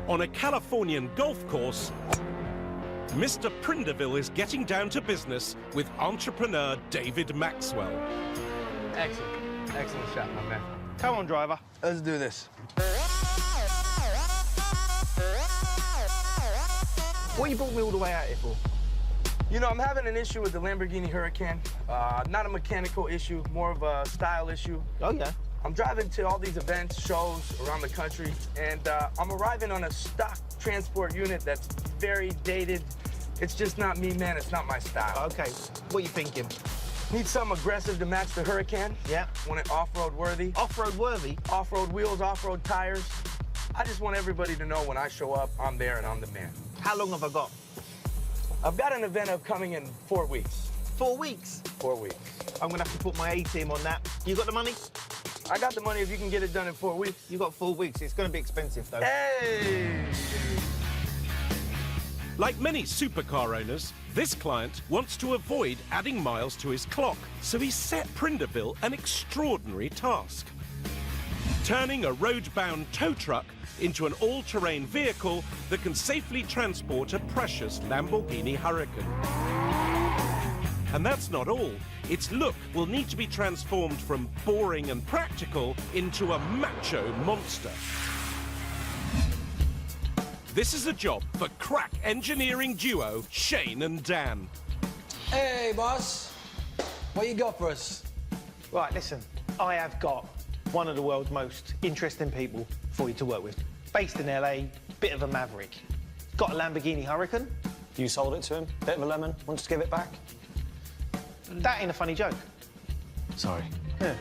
On a Californian golf course, Mr. Prindiville is getting down to business with entrepreneur David Maxwell. Excellent. Excellent shot, my man. Come on, driver. Let's do this. What you brought me all the way out here for? You know, I'm having an issue with the Lamborghini Huracan. Not a mechanical issue, more of a style issue. Oh, yeah. I'm driving to all these events, shows around the country, and I'm arriving on a stock transport unit that's very dated. It's just not me, man. It's not my style. Okay, what are you thinking? Need something aggressive to match the Huracan. Yeah. Want it off-road worthy. Off-road worthy? Off-road wheels, off-road tires. I just want everybody to know when I show up, I'm there and I'm the man. How long have I got? I've got an event upcoming in 4 weeks. 4 weeks? 4 weeks. I'm gonna have to put my A-team on that. You got the money? I got the money if you can get it done in 4 weeks. You got 4 weeks. It's gonna be expensive, though. Hey! Like many supercar owners, this client wants to avoid adding miles to his clock, so he set Prindiville an extraordinary task. Turning a road-bound tow truck into an all-terrain vehicle that can safely transport a precious Lamborghini Huracan. And that's not all. Its look will need to be transformed from boring and practical into a macho monster. This is a job for crack engineering duo Shane and Dan. Hey, boss. What you got for us? Right, listen. I have got one of the world's most interesting people for you to work with. Based in LA, bit of a maverick. Got a Lamborghini Huracan. You sold it to him? Bit of a lemon? Wants to give it back? That ain't a funny joke. Sorry. Yeah.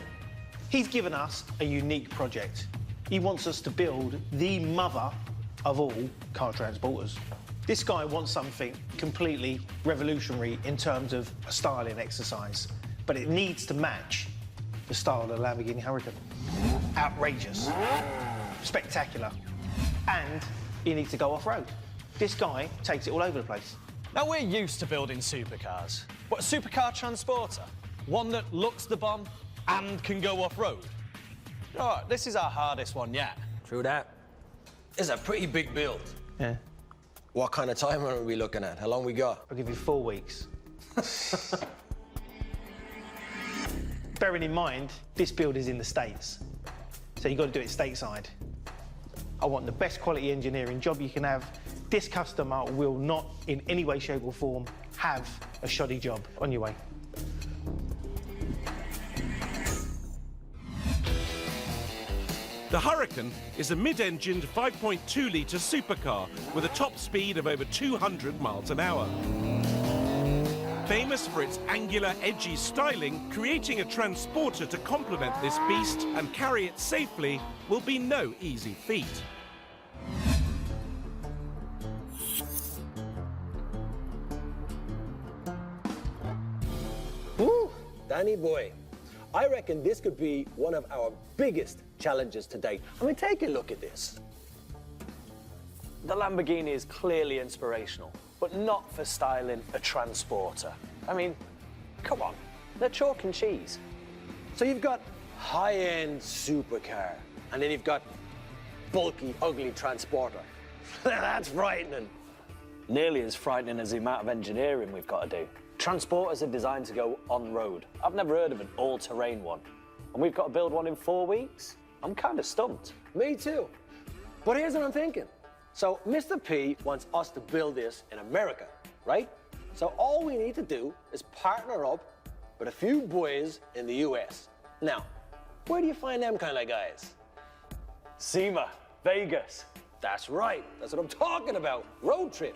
He's given us a unique project. He wants us to build the mother of all car transporters. This guy wants something completely revolutionary in terms of a styling exercise, but it needs to match the style of the Lamborghini Huracan. Outrageous, spectacular, and he needs to go off-road. This guy takes it all over the place. Now, we're used to building supercars, but a supercar transporter, one that looks the bomb and can go off-road. You know what, this is our hardest one yet. True that. It's a pretty big build. Yeah. What kind of time are we looking at? How long we got? I'll give you 4 weeks. Bearing in mind, this build is in the States, so you've got to do it stateside. I want the best quality engineering job you can have. This customer will not, in any way, shape or form, have a shoddy job. On your way. The Huracan is a mid-engined 5.2-litre supercar with a top speed of over 200 miles an hour. Famous for its angular, edgy styling, creating a transporter to complement this beast and carry it safely will be no easy feat. Woo! Danny boy, I reckon this could be one of our biggest challenges to date. I mean, take a look at this. The Lamborghini is clearly inspirational, but not for styling a transporter. I mean, come on, they're chalk and cheese. So you've got high-end supercar, and then you've got bulky, ugly transporter. That's frightening. Nearly as frightening as the amount of engineering we've got to do. Transporters are designed to go on-road. I've never heard of an all-terrain one. And we've got to build one in 4 weeks? I'm kind of stumped. Me too. But here's what I'm thinking. So Mr. P wants us to build this in America, right? So all we need to do is partner up with a few boys in the US. Now, where do you find them kind of guys? SEMA, Vegas. That's right. That's what I'm talking about. Road trip.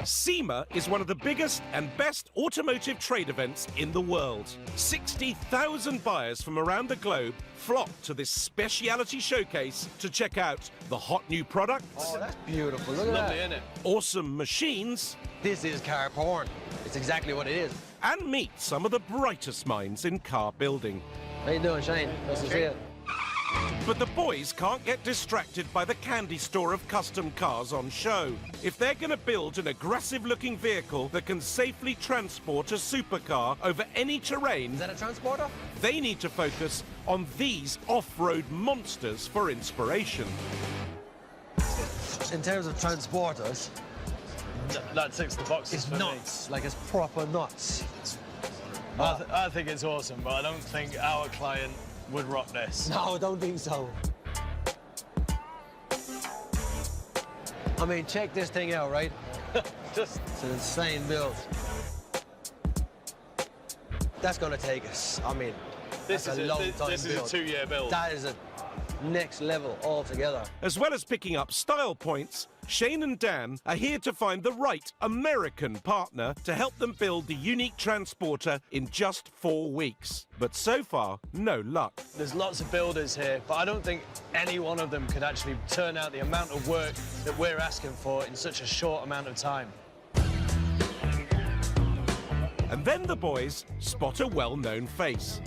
SEMA is one of the biggest and best automotive trade events in the world. 60,000 buyers from around the globe flock to this speciality showcase to check out the hot new products. Oh, that's beautiful. Look at Lovely, that. isn't it? Awesome machines. This is car porn. It's exactly what it is. And meet some of the brightest minds in car building. How you doing, Shane? Nice to see you. But the boys can't get distracted by the candy store of custom cars on show. If they're going to build an aggressive-looking vehicle that can safely transport a supercar over any terrain, Is that a transporter? they need to focus on these off-road monsters for inspiration. In terms of transporters, That ticks the boxes it's for nuts. Like, it's proper nuts. me. I think it's awesome, but I don't think our client would rock this. No, I don't think so. I mean, check this thing out, right? Just It's an insane build. That's gonna take us. I mean, this that's is a long time this build. is a 2-year build. That is a next level altogether. As well as picking up style points, Shane and Dan are here to find the right American partner to help them build the unique transporter in just 4 weeks. But so far, no luck. There's lots of builders here, but I don't think any one of them could actually turn out the amount of work that we're asking for in such a short amount of time. And then the boys spot a well-known face.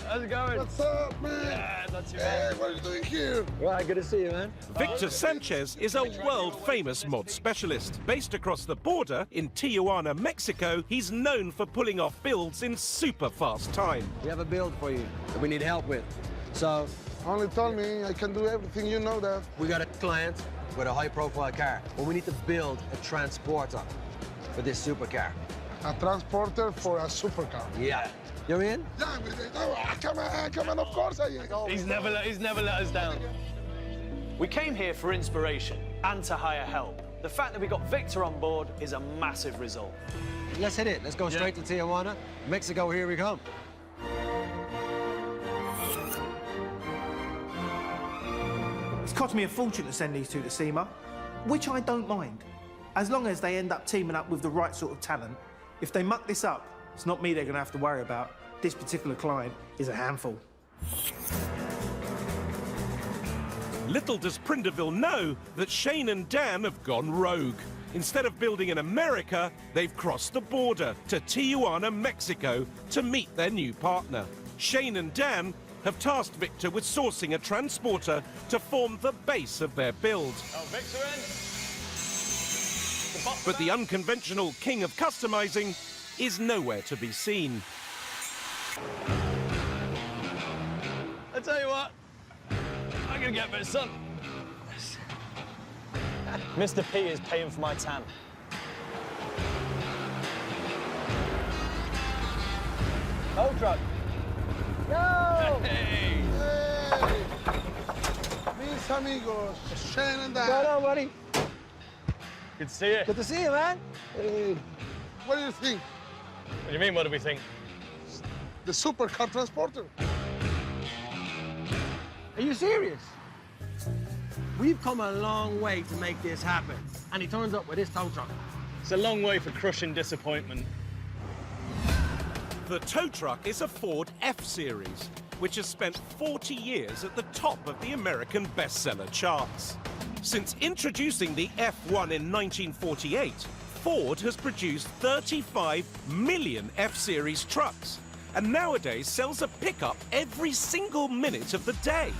How's it going? What's up, man? Yeah, not too Hey, bad. what are you doing here? Right, good to see you, man. Victor Sanchez is a world-famous mod specialist. Based across the border in Tijuana, Mexico, he's known for pulling off builds in super fast time. We have a build for you that we need help with. So, Only told me I can do everything, you know that. we got a client with a high-profile car, but we need to build a transporter for this supercar. A transporter for a supercar. Yeah. You're in? Yeah, come on, of course I am. He's never let us down. We came here for inspiration and to hire help. The fact that we got Victor on board is a massive result. Let's hit it. Let's go straight to Tijuana. Mexico, here we come. It's cost me a fortune to send these two to SEMA, which I don't mind, as long as they end up teaming up with the right sort of talent. If they muck this up, it's not me they're going to have to worry about. This particular client is a handful. Little does Prinderville know that Shane and Dan have gone rogue. Instead of building in America, they've crossed the border to Tijuana, Mexico, to meet their new partner. Shane and Dan have tasked Victor with sourcing a transporter to form the base of their build. Oh, Victor in. But the unconventional king of customizing is nowhere to be seen. I tell you what, I'm gonna get a bit of sun. Mr. P is paying for my tan. Tow truck. Yo! Hey! Hey, mis amigos, Shane and What's going Dan. on, buddy? Good to see you. Good to see you, man. Hey, what do you think? What do you mean, what do we think? The supercar transporter. Are you serious? We've come a long way to make this happen. And he turns up with his tow truck. It's a long way for crushing disappointment. The tow truck is a Ford F-Series, which has spent 40 years at the top of the American bestseller charts. Since introducing the F1 in 1948, Ford has produced 35 million F-Series trucks, and nowadays sells a pickup every single minute of the day.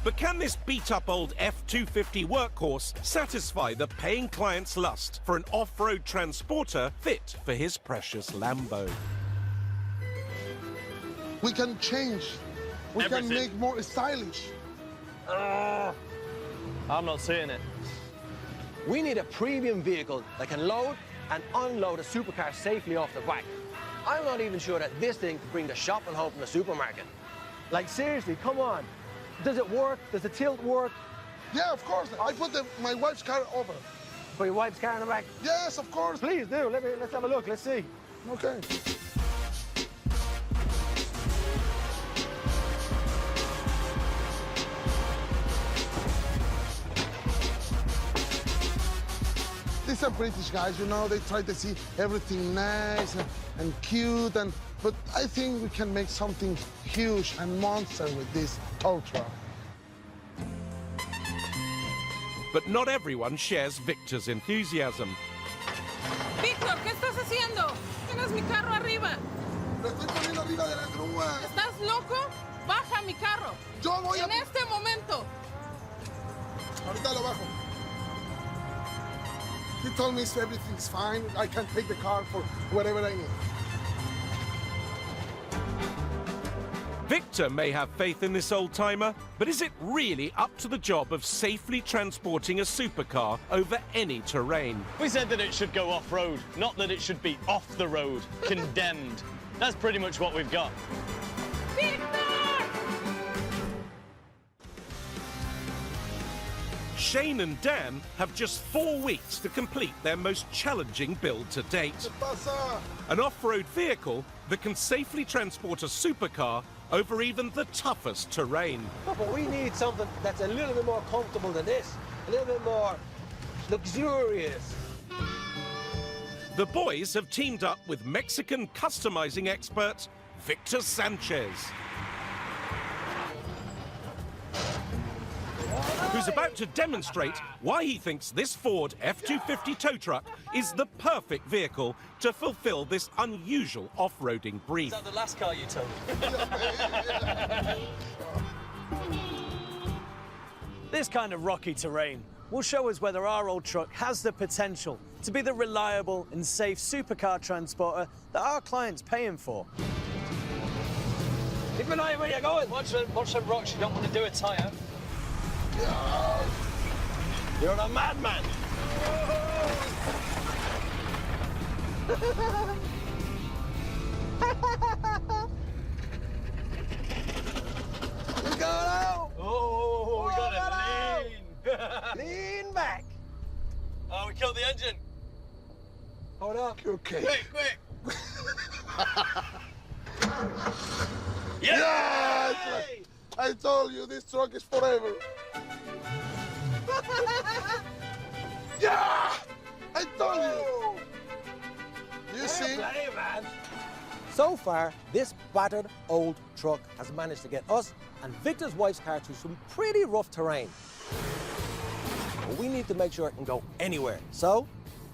But can this beat-up old F-250 workhorse satisfy the paying client's lust for an off-road transporter fit for his precious Lambo? We can change. We Everything. can make more stylish. I'm not seeing it. We need a premium vehicle that can load and unload a supercar safely off the back. I'm not even sure that this thing could bring the shopping home from the supermarket. Like, seriously, come on. Does it work? Does the tilt work? Yeah, of course. I put my wife's car over. Put your wife's car in the back? Yes, of course. Please do. Let's have a look. Let's see. Okay. These are British guys, you know, they try to see everything nice and cute, but I think we can make something huge and monster with this tow truck. But not everyone shares Victor's enthusiasm. Víctor, ¿qué estás haciendo? Tienes mi carro arriba. Lo estoy poniendo arriba. salida de la grúa. ¿Estás loco? Baja mi carro. Yo voy a... En este momento. Ahorita lo bajo. He told me so everything's fine. I can take the car for whatever I need. Victor may have faith in this old-timer, but is it really up to the job of safely transporting a supercar over any terrain? We said that it should go off-road, not that it should be off the road, condemned. That's pretty much what we've got. Shane and Dan have just 4 weeks to complete their most challenging build to date. An off-road vehicle that can safely transport a supercar over even the toughest terrain. No, but we need something that's a little bit more comfortable than this, a little bit more luxurious. The boys have teamed up with Mexican customizing expert Victor Sanchez, who's about to demonstrate why he thinks this Ford F-250 tow truck is the perfect vehicle to fulfill this unusual off-roading brief. Is that the last car you towed? This kind of rocky terrain will show us whether our old truck has the potential to be the reliable and safe supercar transporter that our clients pay him for. Keep an eye where you're going. Watch them rocks, you don't want to do a tyre. You're a madman. You got out. Oh, we got it. Lean back. Oh, we killed the engine. Hold up. Okay. Quick. Yes! I told you, this truck is forever. Yeah! I told you. You see? Play, man. So far, this battered old truck has managed to get us and Victor's wife's car through some pretty rough terrain. But we need to make sure it can go anywhere. So,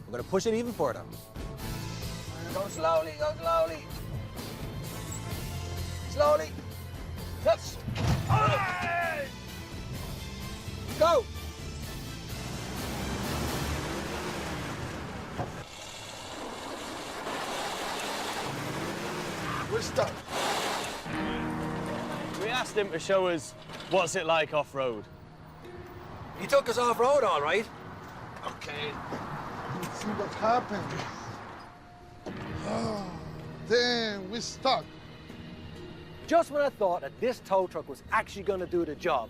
I'm going to push it even further. Go slowly, go slowly. Slowly. Yes. Hey! Go. We're stuck. We asked him to show us what's it like off-road. He took us off-road, all right. Okay. Let's see what happened. Oh, damn, we're stuck. Just when I thought that this tow truck was actually going to do the job,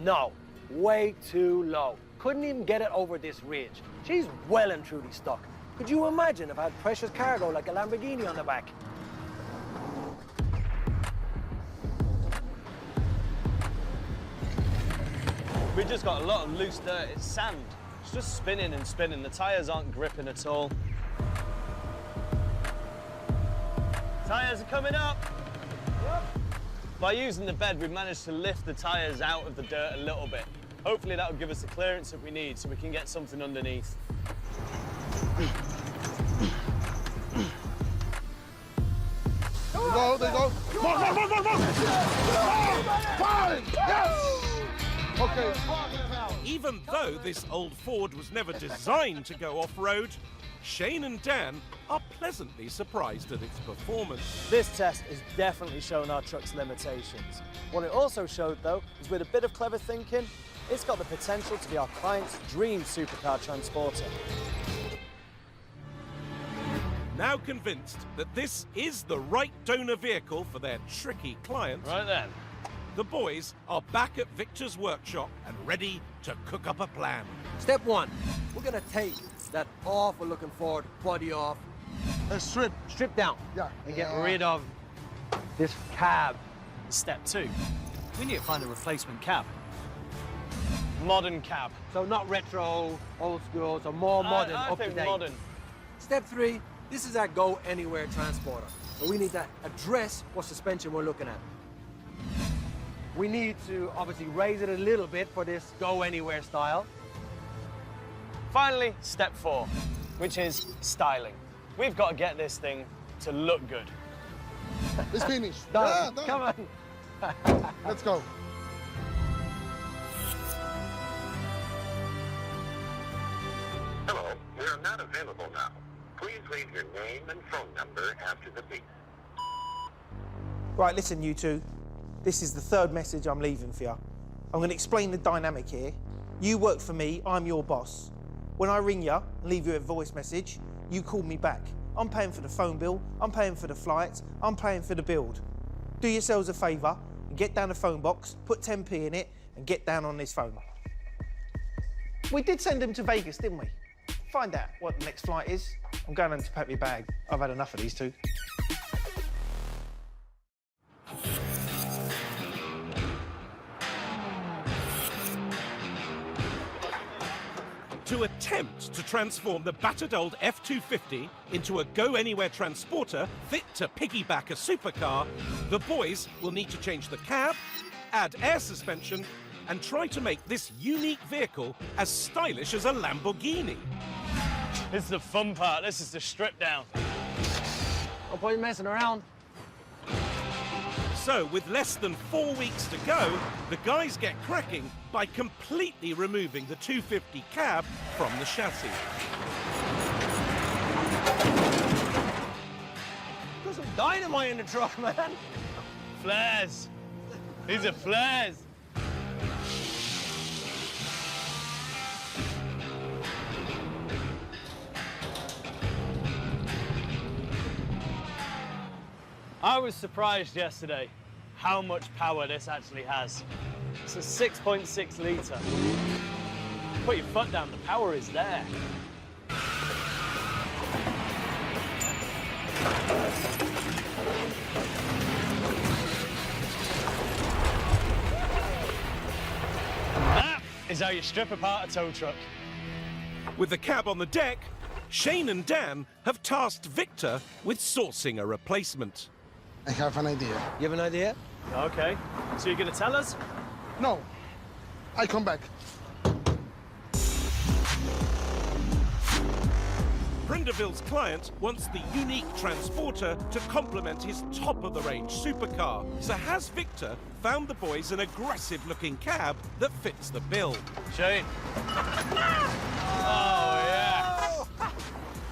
no, way too low. Couldn't even get it over this ridge. She's well and truly stuck. Could you imagine if I had precious cargo like a Lamborghini on the back? We just got a lot of loose dirt. It's sand. It's just spinning and spinning. The tyres aren't gripping at all. Tyres are coming up. Yep. By using the bed, we've managed to lift the tyres out of the dirt a little bit. Hopefully that will give us the clearance that we need so we can get something underneath. Go, they go. More. Fine. Yes. Okay. Even though this old Ford was never designed to go off-road, Shane and Dan are pleasantly surprised at its performance. This test has definitely shown our truck's limitations. What it also showed, though, is with a bit of clever thinking, it's got the potential to be our client's dream supercar transporter. Now convinced that this is the right donor vehicle for their tricky client, Right then. the boys are back at Victor's workshop and ready to cook up a plan. Step one, we're going to take that awful-looking Ford body off, Strip. strip down, Yeah. and get rid of this cab. Step 2, we need to find a replacement cab. Modern cab. So not retro, old school, so more modern, I up to think date. modern. Step 3, this is our go anywhere transporter. So we need to address what suspension we're looking at. We need to obviously raise it a little bit for this go anywhere style. Finally, step 4, which is styling. We've got to get this thing to look good. It's finished. Done. Yeah, done. Come on. Let's go. Hello, we are not available now. Please leave your name and phone number after the beep. Right, listen, you two. This is the third message I'm leaving for you. I'm going to explain the dynamic here. You work for me, I'm your boss. When I ring you and leave you a voice message, you call me back. I'm paying for the phone bill, I'm paying for the flights, I'm paying for the build. Do yourselves a favour and get down the phone box, put 10p in it, and get down on this phone. We did send him to Vegas, didn't we? Find out what the next flight is. I'm going home to pack my bag. I've had enough of these two. To attempt to transform the battered old F-250 into a go-anywhere transporter fit to piggyback a supercar, the boys will need to change the cab, add air suspension, and try to make this unique vehicle as stylish as a Lamborghini. This is the fun part. This is the strip down. No point messing around. So, with less than 4 weeks to go, the guys get cracking by completely removing the 250 cab from the chassis. There's some dynamite in the truck, man. Flares. These are flares. I was surprised yesterday how much power this actually has. It's a 6.6 litre. Put your foot down, the power is there. That is how you strip apart a tow truck. With the cab on the deck, Shane and Dan have tasked Victor with sourcing a replacement. I have an idea. You have an idea? Okay, so you're gonna tell us? No, I come back. Prinderville's client wants the unique transporter to complement his top-of-the-range supercar. So has Victor found the boys an aggressive-looking cab that fits the bill? Shane. Oh, yeah.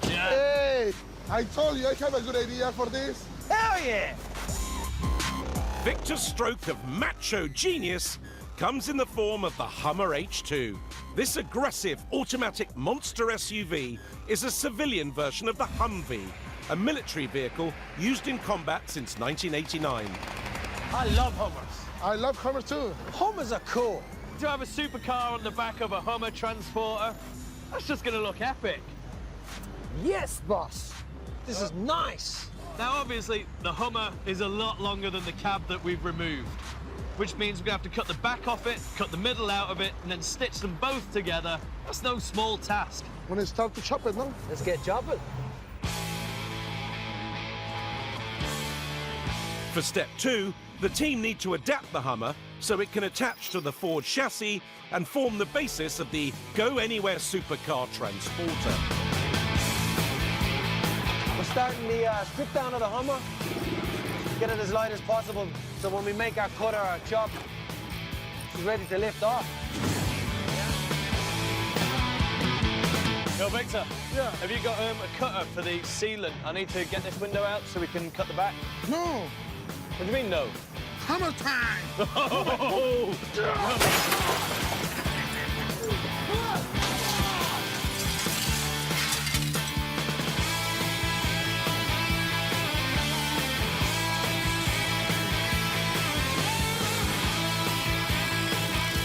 Yeah. Hey, I told you I have a good idea for this. Hell yeah! Victor's stroke of macho genius comes in the form of the Hummer H2. This aggressive automatic monster SUV is a civilian version of the Humvee, a military vehicle used in combat since 1989. I love Hummers. I love Hummer too. Hummers are cool. To have a supercar on the back of a Hummer transporter, that's just gonna look epic. Yes, boss. This is nice. Now, obviously, the Hummer is a lot longer than the cab that we've removed, which means we have to cut the back off it, cut the middle out of it, and then stitch them both together. That's no small task. When it start to chop it, no? Let's get chopping. For step 2, the team need to adapt the Hummer so it can attach to the Ford chassis and form the basis of the go-anywhere supercar transporter. We're starting the strip down of the Hummer. Get it as light as possible so when we make our cut or our chop, she's ready to lift off. Yo, Victor. Yeah. Have you got a cutter for the sealant? I need to get this window out so we can cut the back. No. What do you mean, no? Hammer time! Oh!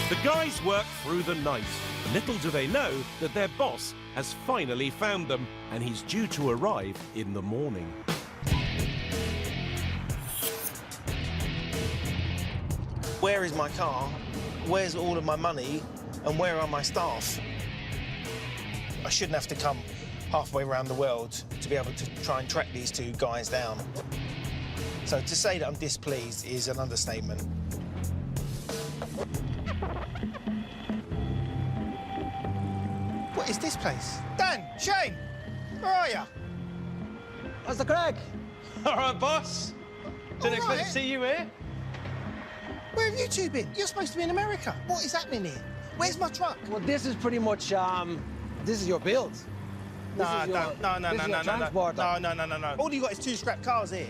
The guys work through the night. Little do they know that their boss has finally found them, and he's due to arrive in the morning. Where is my car? Where's all of my money? And where are my staff? I shouldn't have to come halfway around the world to be able to try and track these two guys down. So to say that I'm displeased is an understatement. What is this place? Dan, Shane, where are you? What's the crack? All right, boss. Didn't expect to see you here. Where have you two been? You're supposed to be in America. What is happening here? Where's my truck? Well, this is pretty much, this is your build. No. No. All you got is 2 scrap cars here.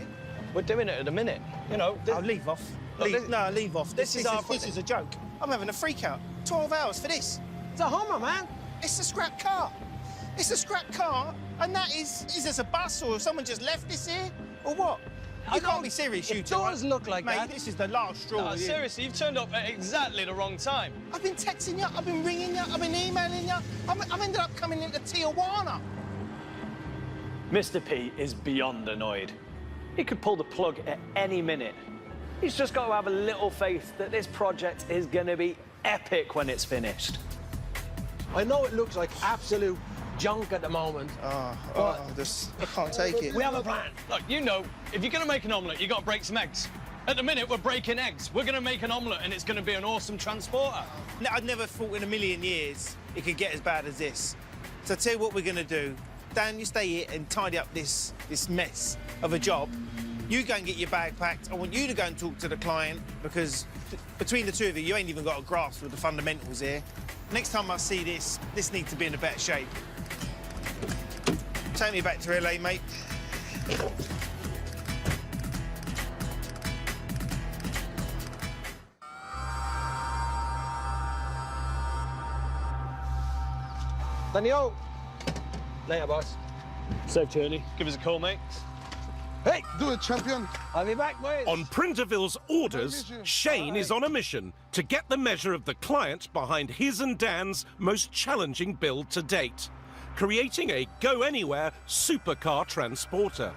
We're doing it at a minute. You know. I'll leave off. Leave off. This is a joke. I'm having a freak out. 12 hours for this. It's a Hummer, man. It's a scrap car. It's a scrap car, and that is this a bus or someone just left this here? Or what? You can't be serious, you two. It does look like Mate, that. this is the last straw. No, seriously, you've turned up at exactly the wrong time. I've been texting you, I've been ringing you, I've been emailing you. I've ended up coming into Tijuana. Mr. P is beyond annoyed. He could pull the plug at any minute. He's just got to have a little faith that this project is going to be epic when it's finished. I know it looks like absolute junk at the moment. I can't take it. We have a plan. Look, you know, if you're going to make an omelette, you've got to break some eggs. At the minute, we're breaking eggs. We're going to make an omelette, and it's going to be an awesome transporter. I'd never thought in a million years it could get as bad as this. So I'll tell you what we're going to do. Dan, you stay here and tidy up this mess of a job. You go and get your bag packed. I want you to go and talk to the client because between the two of you, you ain't even got a grasp of the fundamentals here. Next time I see this needs to be in a better shape. Take me back to LA, mate. Daniel. Later, boss. Safe journey. Give us a call, mate. Hey, Do it, champion. I'll be back, boys. On Printerville's orders, Shane is on a mission to get the measure of the client behind his and Dan's most challenging build to date, creating a go-anywhere supercar transporter.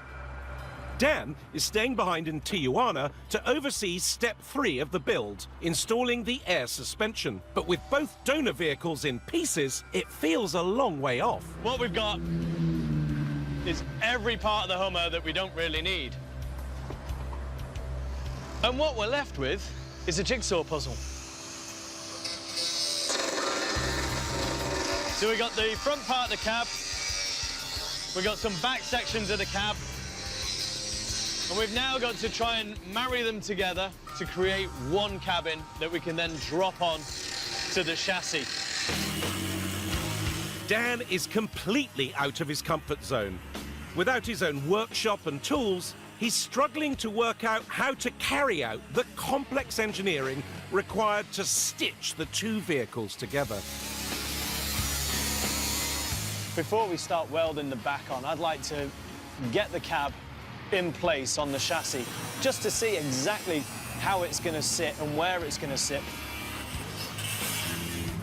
Dan is staying behind in Tijuana to oversee step 3 of the build, installing the air suspension. But with both donor vehicles in pieces, it feels a long way off. What we've got is every part of the Hummer that we don't really need. And what we're left with is a jigsaw puzzle. So we got the front part of the cab, we got some back sections of the cab, and we've now got to try and marry them together to create one cabin that we can then drop on to the chassis. Dan is completely out of his comfort zone. Without his own workshop and tools, he's struggling to work out how to carry out the complex engineering required to stitch the 2 vehicles together. Before we start welding the back on, I'd like to get the cab in place on the chassis, just to see exactly how it's going to sit and where it's going to sit.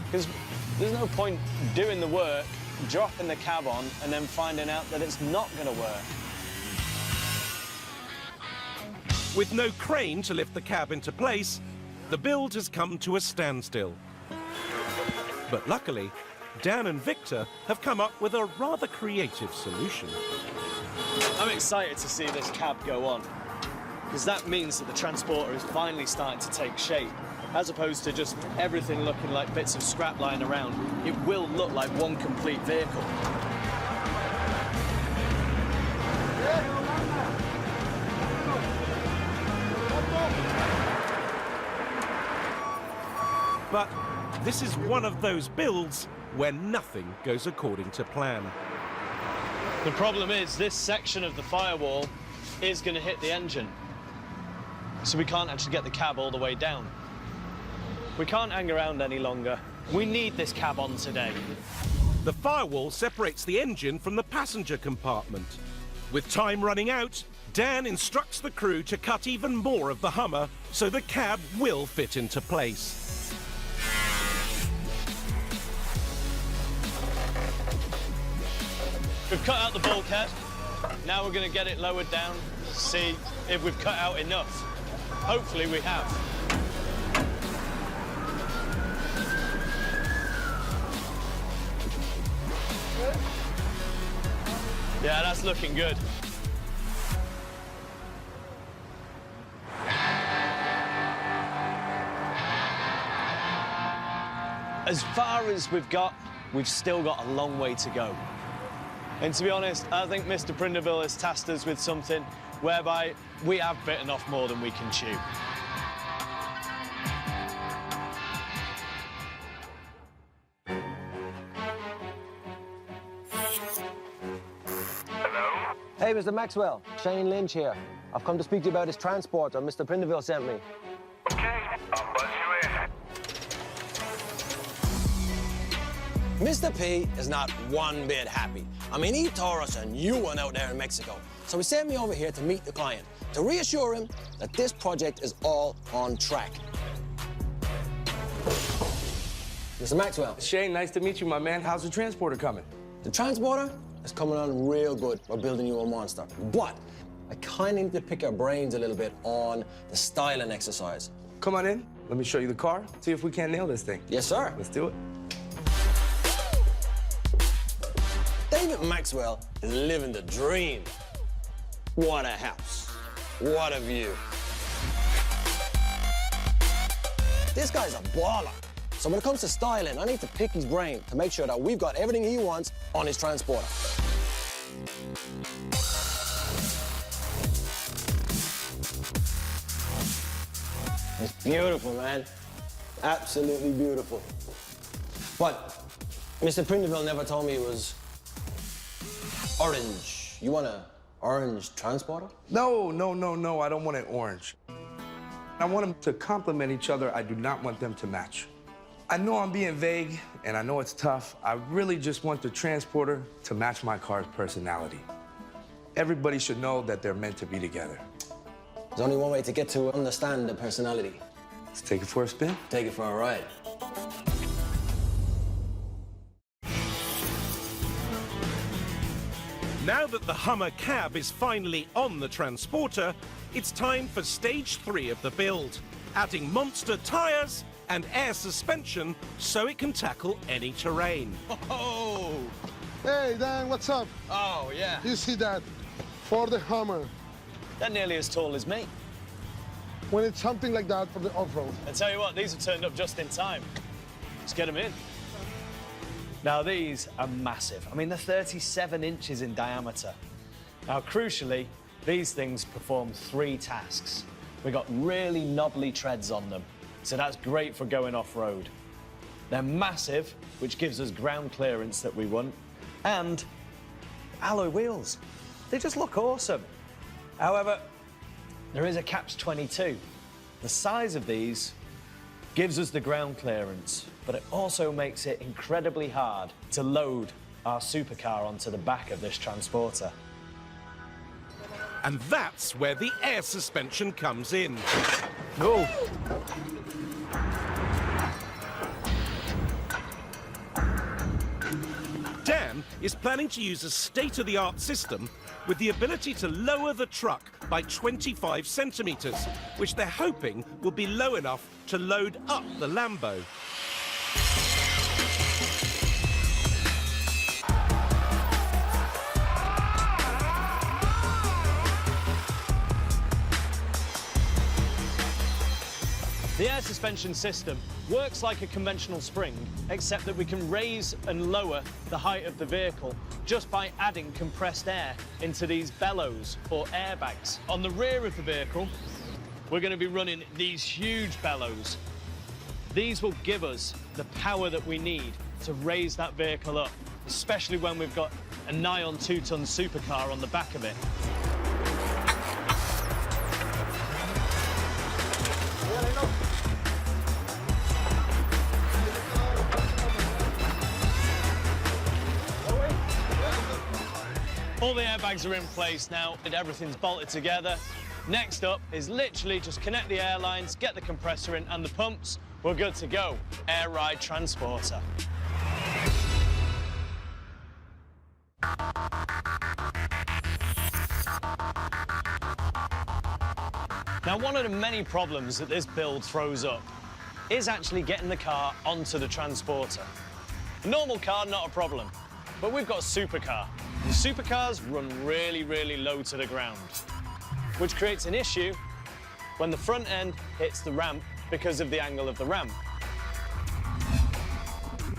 Because there's no point doing the work, dropping the cab on, and then finding out that it's not going to work. With no crane to lift the cab into place, the build has come to a standstill. But luckily, Dan and Victor have come up with a rather creative solution. I'm excited to see this cab go on, because that means that the transporter is finally starting to take shape. As opposed to just everything looking like bits of scrap lying around, it will look like one complete vehicle. But this is one of those builds where nothing goes according to plan. The problem is this section of the firewall is going to hit the engine, so we can't actually get the cab all the way down. We can't hang around any longer. We need this cab on today. The firewall separates the engine from the passenger compartment. With time running out, Dan instructs the crew to cut even more of the Hummer so the cab will fit into place. We've cut out the bulkhead. Now we're going to get it lowered down, see if we've cut out enough. Hopefully we have. Yeah, that's looking good. As far as we've got, we've still got a long way to go. And to be honest, I think Mr. Prindiville has tasked us with something whereby we have bitten off more than we can chew. Hey, Mr. Maxwell, Shane Lynch here. I've come to speak to you about his transporter Mr. Prindeville sent me. Okay, I'll buzz you in. Mr. P is not one bit happy. I mean, he tore us a new one out there in Mexico. So he sent me over here to meet the client, to reassure him that this project is all on track. Mr. Maxwell. Shane, nice to meet you, my man. How's the transporter coming? The transporter is coming on real good. We're building you a monster. But I kind of need to pick your brains a little bit on the styling exercise. Come on in. Let me show you the car. See if we can't nail this thing. Yes, sir. Let's do it. David Maxwell is living the dream. What a house. What a view. This guy's a baller. So when it comes to styling, I need to pick his brain to make sure that we've got everything he wants on his transporter. It's beautiful, man. Absolutely beautiful. But Mr. Prindeville never told me it was orange. You want an orange transporter? No, I don't want it orange. I want them to complement each other. I do not want them to match. I know I'm being vague, and I know it's tough. I really just want the transporter to match my car's personality. Everybody should know that they're meant to be together. There's only one way to get to understand the personality. Let's take it for a spin. Take it for a ride. Now that the Hummer cab is finally on the transporter, it's time for stage 3 of the build, adding monster tires and air suspension so it can tackle any terrain. Oh! Hey, Dan, what's up? Oh, yeah. You see that? For the Hummer. They're nearly as tall as me. When it's something like that for the off-road. I tell you what, these have turned up just in time. Let's get them in. Now, these are massive. I mean, they're 37 inches in diameter. Now, crucially, these things perform 3 tasks. We've got really knobbly treads on them, so that's great for going off-road. They're massive, which gives us ground clearance that we want, and alloy wheels. They just look awesome. However, there is a catch-22. The size of these gives us the ground clearance, but it also makes it incredibly hard to load our supercar onto the back of this transporter. And that's where the air suspension comes in. No. Dan is planning to use a state-of-the-art system with the ability to lower the truck by 25 centimetres, which they're hoping will be low enough to load up the Lambo. The air suspension system works like a conventional spring, except that we can raise and lower the height of the vehicle just by adding compressed air into these bellows or airbags. On the rear of the vehicle, we're going to be running these huge bellows. These will give us the power that we need to raise that vehicle up, especially when we've got a nigh on 2-ton supercar on the back of it. All the airbags are in place now and everything's bolted together. Next up is literally just connect the air lines, get the compressor in and the pumps. We're good to go. Air ride transporter. Now, one of the many problems that this build throws up is actually getting the car onto the transporter. A normal car, not a problem, but we've got a supercar. And supercars run really, really low to the ground, which creates an issue when the front end hits the ramp because of the angle of the ramp.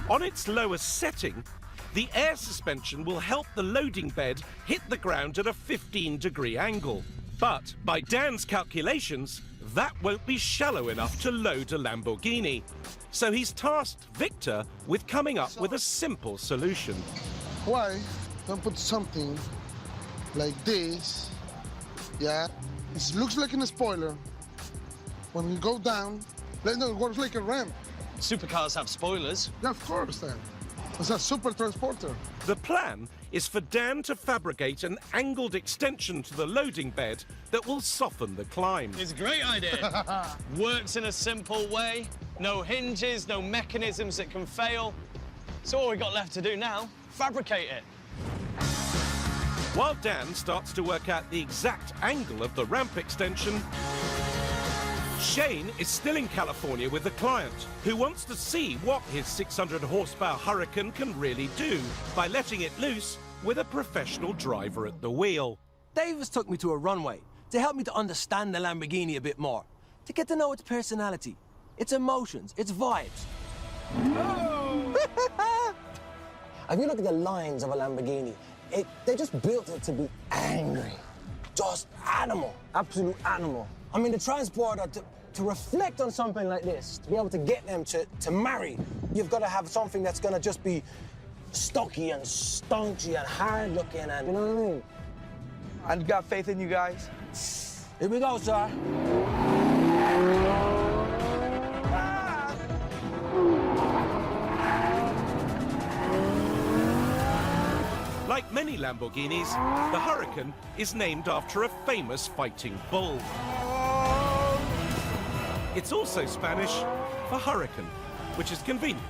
On its lowest setting, the air suspension will help the loading bed hit the ground at a 15-degree angle. But by Dan's calculations, that won't be shallow enough to load a Lamborghini. So he's tasked Victor with coming up with a simple solution. Why don't put something like this? Yeah, it looks like a spoiler. When you go down, then it works like a ramp. Supercars have spoilers. Yeah, of course, then. It's a super transporter. The plan is for Dan to fabricate an angled extension to the loading bed that will soften the climb. It's a great idea. Works in a simple way. No hinges, no mechanisms that can fail. So all we've got left to do now, fabricate it. While Dan starts to work out the exact angle of the ramp extension, Shane is still in California with the client, who wants to see what his 600 horsepower Hurricane can really do by letting it loose with a professional driver at the wheel. Davis took me to a runway to help me to understand the Lamborghini a bit more, to get to know its personality, its emotions, its vibes. Oh. If you look at the lines of a Lamborghini, they just built it to be angry. Just animal, absolute animal. I mean, the transporter, to reflect on something like this, to be able to get them to marry, you've got to have something that's going to just be stocky and staunchy and hard-looking and, you know what I mean? I've got faith in you guys. Here we go, sir. Like many Lamborghinis, the Hurricane is named after a famous fighting bull. It's also Spanish for hurricane, which is convenient,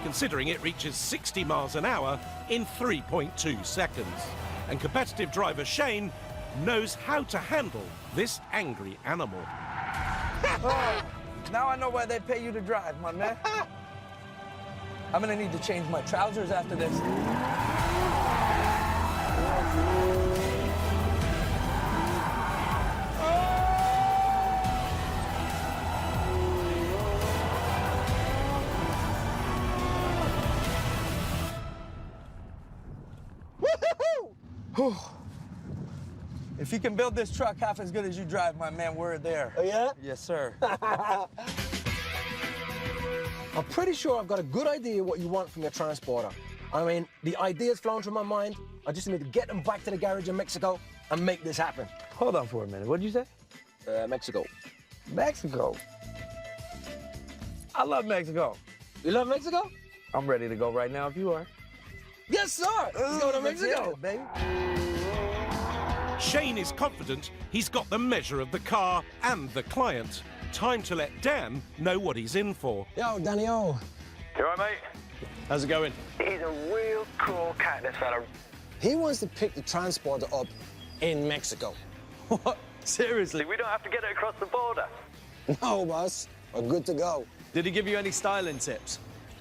considering it reaches 60 miles an hour in 3.2 seconds. And competitive driver Shane knows how to handle this angry animal. Oh, now I know why they pay you to drive, my man. I'm gonna need to change my trousers after this. If you can build this truck half as good as you drive, my man, we're there. Oh, yeah? Yes, sir. I'm pretty sure I've got a good idea what you want from your transporter. I mean, the idea's flown through my mind. I just need to get them back to the garage in Mexico and make this happen. Hold on for a minute. What'd you say? Mexico. Mexico? I love Mexico. You love Mexico? I'm ready to go right now if you are. Yes, sir. Let's go to Mexico. Baby. Shane is confident he's got the measure of the car and the client. Time to let Dan know what he's in for. Yo, Danny-O. You all right, mate? How's it going? He's a real cool cat, this fella. He wants to pick the transporter up in Mexico. What? Seriously? We don't have to get it across the border. No, boss. We're good to go. Did he give you any styling tips?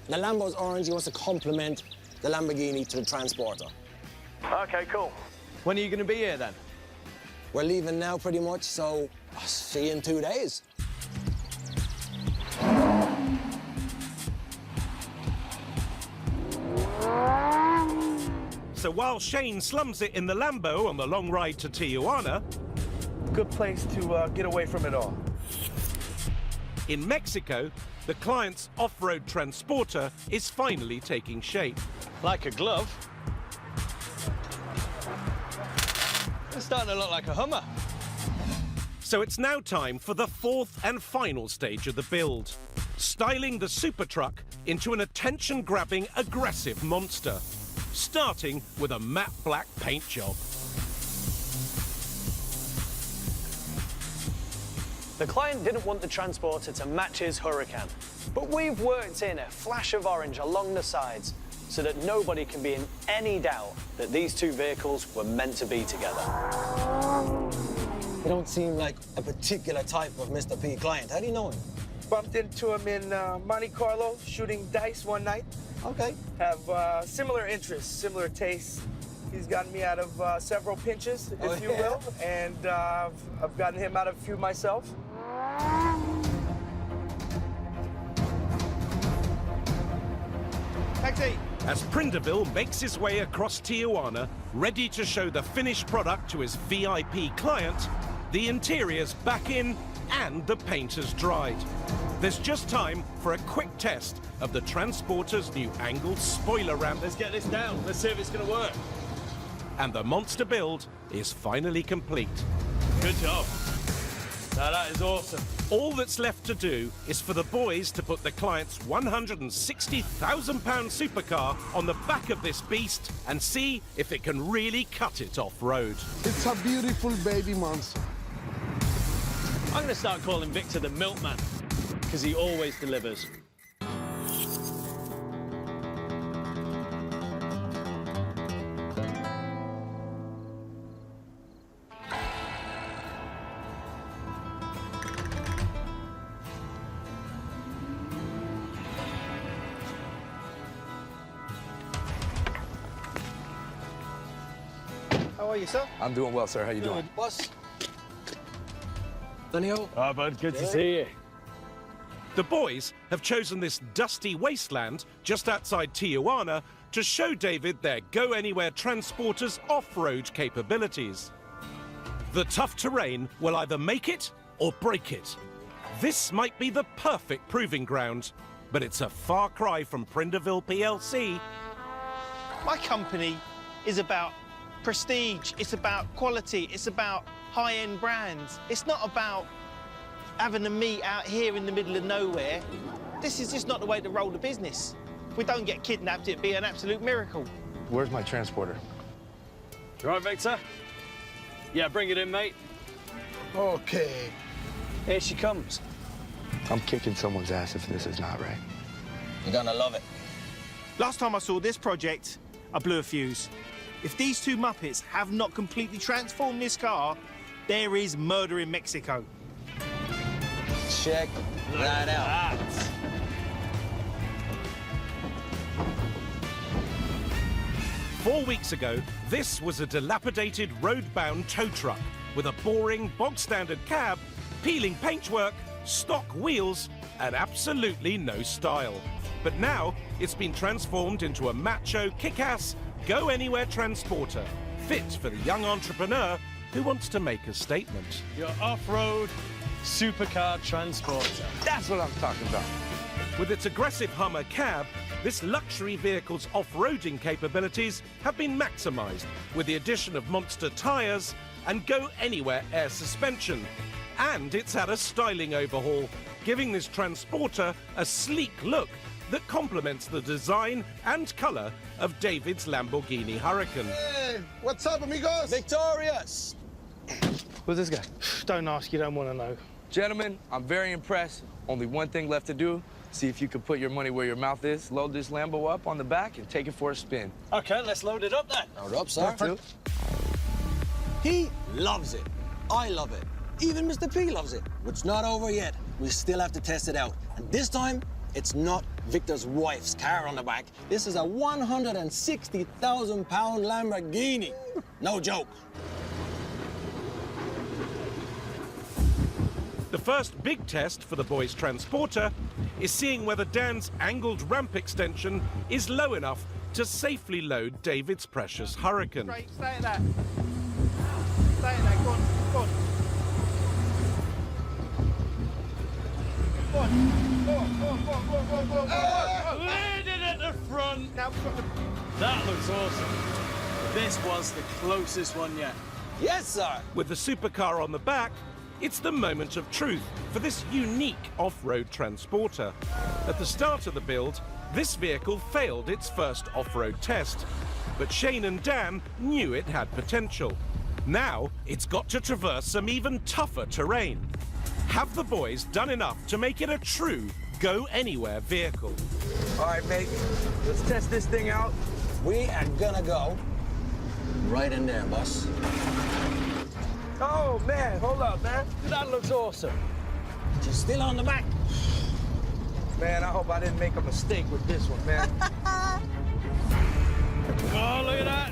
The Lambo's orange. He wants to complement the Lamborghini to the transporter. Okay, cool. When are you going to be here, then? We're leaving now, pretty much, so I'll see you in 2 days. So while Shane slums it in the Lambo on the long ride to Tijuana, Good place to get away from it all. in Mexico, the client's off-road transporter is finally taking shape. Like a glove. It's starting to look like a Hummer. So it's now time for the fourth and final stage of the build, styling the super truck into an attention-grabbing, aggressive monster, starting with a matte black paint job. The client didn't want the transporter to match his Hurricane, but we've worked in a flash of orange along the sides so that nobody can be in any doubt that these two vehicles were meant to be together. You don't seem like a particular type of Mr. P client. How do you know him? Bumped into him in Monte Carlo shooting dice one night. Okay. Have similar interests, similar tastes. He's gotten me out of several pinches, if you will, and I've gotten him out of a few myself. Taxi. As Prindaville makes his way across Tijuana, ready to show the finished product to his VIP client, the interior's back in, and the paint has dried. There's just time for a quick test of the Transporter's new angled spoiler ramp. Let's get this down. Let's see if it's going to work. And the monster build is finally complete. Good job. Now that is awesome. All that's left to do is for the boys to put the client's £160,000 supercar on the back of this beast and see if it can really cut it off-road. It's a beautiful baby monster. I'm going to start calling Victor the milkman, because he always delivers. How are you, sir? I'm doing well, sir. How you doing? Boss. Daniel? Oh, bud, good to see you. The boys have chosen this dusty wasteland just outside Tijuana to show David their go-anywhere transporter's off-road capabilities. The tough terrain will either make it or break it. This might be the perfect proving ground, but it's a far cry from Prinderville PLC. My company is about prestige, it's about quality, it's about high-end brands. It's not about having a meet out here in the middle of nowhere. This is just not the way to roll the business. If we don't get kidnapped, it'd be an absolute miracle. Where's my transporter? You right, Victor? Yeah, bring it in, mate. Okay. Here she comes. I'm kicking someone's ass if this is not right. You're gonna love it. Last time I saw this project, I blew a fuse. If these two Muppets have not completely transformed this car, there is murder in Mexico. Check that out. 4 weeks ago, this was a dilapidated road-bound tow truck with a boring, bog-standard cab, peeling paintwork, stock wheels, and absolutely no style. But now, it's been transformed into a macho, kick-ass, go-anywhere transporter, fit for the young entrepreneur who wants to make a statement. Your off-road supercar transporter. That's what I'm talking about. With its aggressive Hummer cab, this luxury vehicle's off-roading capabilities have been maximised with the addition of monster tyres and go-anywhere air suspension. And it's had a styling overhaul, giving this transporter a sleek look that complements the design and colour of David's Lamborghini Huracan. Hey, what's up, amigos? Victorious! Who's this guy? Don't ask, you don't want to know. Gentlemen, I'm very impressed. Only one thing left to do. See if you can put your money where your mouth is. Load this Lambo up on the back and take it for a spin. Okay, let's load it up then. Load up, sir. He loves it. I love it. Even Mr. P loves it. But it's not over yet. We still have to test it out. And this time, it's not Victor's wife's car on the back. This is a 160,000-pound Lamborghini. No joke. The first big test for the boys' transporter is seeing whether Dan's angled ramp extension is low enough to safely load David's precious Huracan. Straight, stay at that. Stay at that, go on, go on. Go on, go on, go on, go on, go on, go on, go on, go on. Landed at the front. Now we've got the... That looks awesome. This was the closest one yet. Yes, sir. With the supercar on the back, it's the moment of truth for this unique off-road transporter. At the start of the build, this vehicle failed its first off-road test, but Shane and Dan knew it had potential. Now, it's got to traverse some even tougher terrain. Have the boys done enough to make it a true go-anywhere vehicle? All right, mate. Let's test this thing out. We are gonna go right in there, boss. Oh, man. Hold up, man. That looks awesome. She's still on the back. Man, I hope I didn't make a mistake with this one, man. Oh, look at that.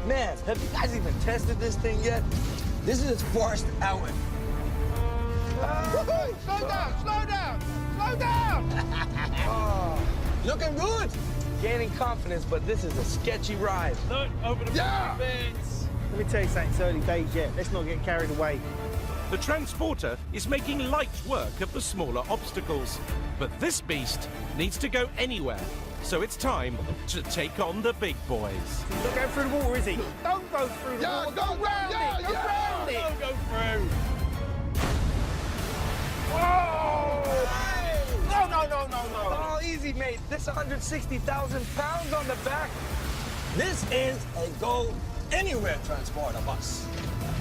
Man, have you guys even tested this thing yet? This is its first outing. Slow down, slow down, slow down! Looking good. Gaining confidence, but this is a sketchy ride. Look, over the bits. Let me tell you something, it's early days yet. Let's not get carried away. The transporter is making light work of the smaller obstacles. But this beast needs to go anywhere. So it's time to take on the big boys. He's not going through the water, is he? Don't go through the water. Go round it. Go round it. Don't go through. Oh! No. Oh, easy, mate. This 160,000 pounds on the back. This is a go-anywhere transporter bus.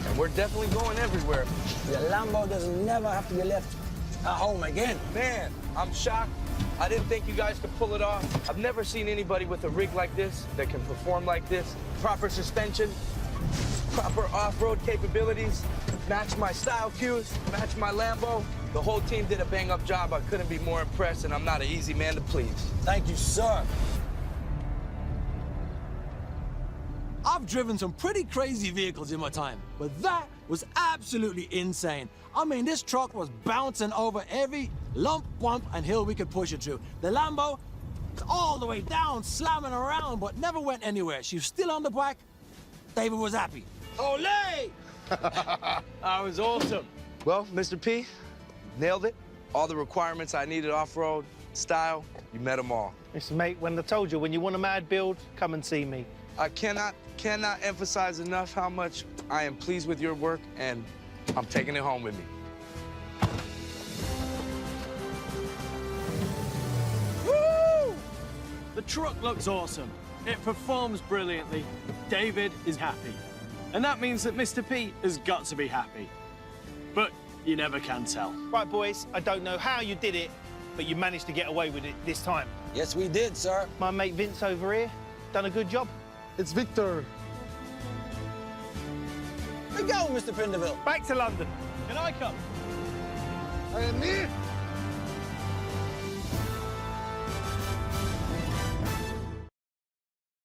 And we're definitely going everywhere. The Lambo does never have to be left at home again. Man, I'm shocked. I didn't think you guys could pull it off. I've never seen anybody with a rig like this that can perform like this. Proper suspension, proper off-road capabilities, match my style cues, match my Lambo. The whole team did a bang-up job. I couldn't be more impressed, and I'm not an easy man to please. Thank you, sir. I've driven some pretty crazy vehicles in my time, but that was absolutely insane. I mean, this truck was bouncing over every lump, bump, and hill we could push it through. The Lambo, all the way down, slamming around, but never went anywhere. She was still on the back. David was happy. Olé! That was awesome. Well, Mr. P, nailed it. All the requirements I needed off-road, style, you met them all. Listen, mate, when I told you, when you want a mad build, come and see me. I cannot emphasize enough how much I am pleased with your work, and I'm taking it home with me. Woo! The truck looks awesome. It performs brilliantly. David is happy. And that means that Mr. P has got to be happy. But you never can tell. Right, boys, I don't know how you did it, but you managed to get away with it this time. Yes, we did, sir. My mate Vince over here, done a good job. It's Victor. Where you go, Mr. Prindeville? Back to London. Can I come? And me?